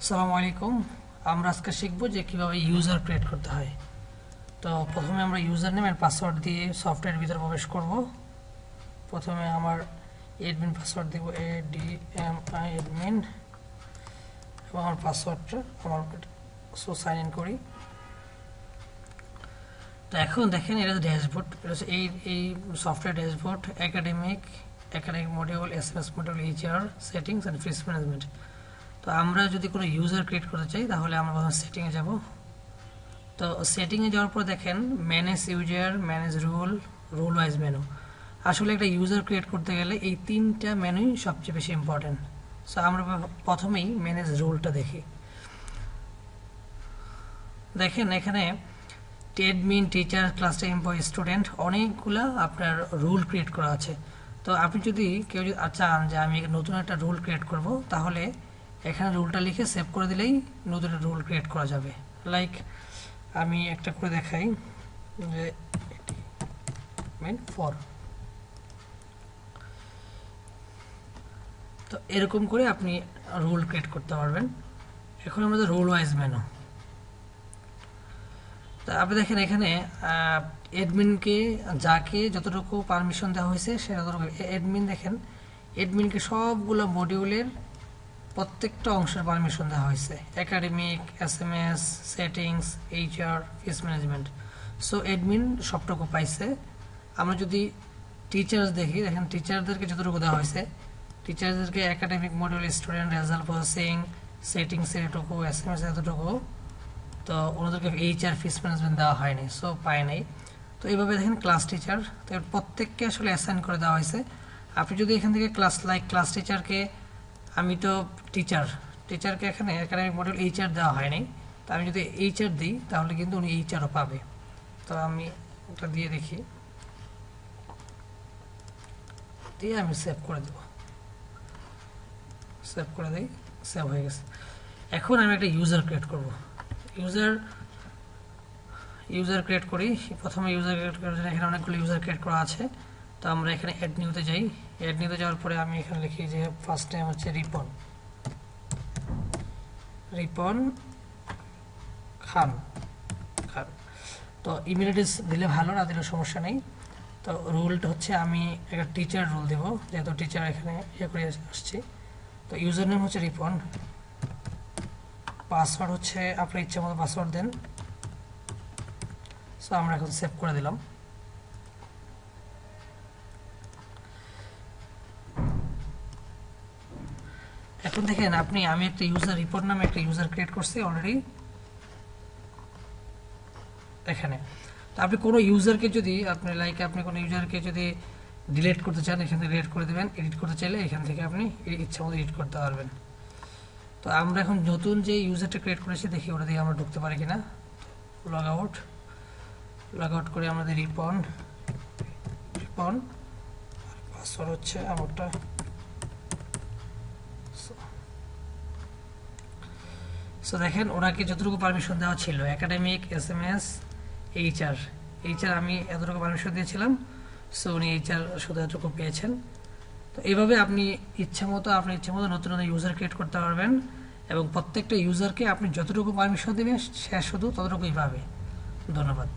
আসসালামু আলাইকুম। আমরা আজকে শিখব যে কিভাবে ইউজার ক্রিয়েট করতে হয়। তো প্রথমে আমরা ইউজার নেম আর পাসওয়ার্ড দিয়ে সফটওয়্যারের ভিতরে প্রবেশ করব। প্রথমে আমার অ্যাডমিন পাসওয়ার্ড দেব ADMI অ্যাডমিন এবং আমার পাসওয়ার্ডটা আমার সাইন ইন করি। তো এখন দেখেন এটা ড্যাশবোর্ড, এটা হচ্ছে এই software dashboard, academic module, SMS module, HR, settings and fees management. তো আমরা যদি কোনো ইউজার ক্রিয়েট করতে চাই তাহলে আমরা প্রথমে সেটিংয়ে যাব। তো সেটিংয়ে যাওয়ার পর দেখেন manage user, manage rule wise menu. আসলে একটা ইউজার ক্রিয়েট করতে গেলে এই তিনটা মেনুই সবচেয়ে বেশি ইম্পর্টেন্ট। সো আমরা প্রথমেই ম্যানেজ রুলটা দেখি। দেখেন এখানে admin, teacher, class employee, student অনেকগুলা আপনার রুল ক্রিয়েট করা আছে। তো আপনি যদি কেউ যদি চান যে আমি নতুন একটা রুল ক্রিয়েট করব, তাহলে এখানে রুলটা লিখে সেভ করে দিলেই নতুন একটা রুল ক্রিয়েট করা যাবে। লাইক আমি একটা করে দেখাই যে ফর। তো এরকম করে আপনি রুল ক্রিয়েট করতে পারবেন। এখন আমাদের রুল ওয়াইজ মেনু। তা আপনি দেখেন এখানে অ্যাডমিনকে যাকে যতটুকু পারমিশন দেওয়া হয়েছে সে ততটুকু অ্যাডমিন, দেখেন অ্যাডমিনকে সবগুলো মডিউলের প্রত্যেকটা অংশের পারমিশন দেওয়া হয়েছে, একাডেমিক, SMS, সেটিংস, HR, ফিস ম্যানেজমেন্ট। সো অ্যাডমিন সবটুকু পাইছে। আমরা যদি টিচার্স দেখি, দেখেন টিচারদেরকে যতটুকু দেওয়া হয়েছে, টিচারদেরকে academic module, student, result processing, সেটিংসের এটুকু, SMS এতটুকু। তো ওনাদেরকে HR, ফিস ম্যানেজমেন্ট দেওয়া হয়নি, সো পায় নাই। তো এইভাবে দেখেন ক্লাস টিচার, তো প্রত্যেককে আসলে অ্যাসাইন করে দেওয়া হয়েছে। আপনি যদি এখান থেকে ক্লাস টিচারকে, আমি তো টিচারকে এখানে একাডেমিক মডিউল HR দেওয়া হয়নি, তো আমি যদি HR দিই তাহলে কিন্তু উনি HRও পাবে। তো আমি ওটা দিয়ে দেখি, দিয়ে আমি সেভ করে দেব। সেভ করে দিই, সেভ হয়ে গেছে। এখন আমি একটা ইউজার ক্রিয়েট করব। ইউজার ক্রিয়েট করি। প্রথমে ইউজার ক্রিয়েট করার জন্য এখানে অনেকগুলো ইউজার ক্রিয়েট করা আছে। তো আমরা এখানে অ্যাড নিউতে যাই। অ্যাড নিউতে যাওয়ার পরে আমি এখানে লিখি যে ফার্স্ট টাইম হচ্ছে রিপন খান। তো ইমেল অ্যাড্রেস দিলে ভালো, না দিলে সমস্যা নেই। তো রুলটা হচ্ছে আমি একটা টিচার রুল দেবো, যেহেতু টিচার এখানে করে আসছি। তো ইউজার নেম হচ্ছে রিপন, পাসওয়ার্ড হচ্ছে আপনার ইচ্ছা মতো পাসওয়ার্ড দেন। সো আমরা এখন সেভ করে দিলাম। এখন দেখেন আমি একটা ইউজার রিপোর্ট নামে একটা ইউজার ক্রিয়েট করছি অলরেডি এখানে। তো আপনি কোনো ইউজারকে যদি আপনি কোনো ইউজারকে যদি ডিলিট করতে চান, এখান থেকে ডিলিট করে দেবেন। এডিট করতে চাইলে এখান থেকে আপনি ইচ্ছা মতো এডিট করতে পারবেন। তো আমরা এখন নতুন যে ইউজারটা ক্রিয়েট করেছি, দেখি ওটা দিয়ে আমরা ঢুকতে পারি কিনা। লগ আউট করে আমাদের রিপন পাসওয়ার্ড হচ্ছে আমারটা। সো দেখেন ওনাকে যতটুকু পারমিশন দেওয়া ছিল, একাডেমিক, SMS, HR আমি এতটুকু পারমিশন দিয়েছিলাম। সো উনি HR শুধু এতটুকু পেয়েছেন। তো এইভাবে আপনি ইচ্ছা মতো নতুন নতুন ইউজার ক্রিয়েট করতে পারবেন, এবং প্রত্যেকটা ইউজারকে আপনি যতটুকু পারমিশন দেবেন সে শুধু ততটুকুই পাবে। ধন্যবাদ।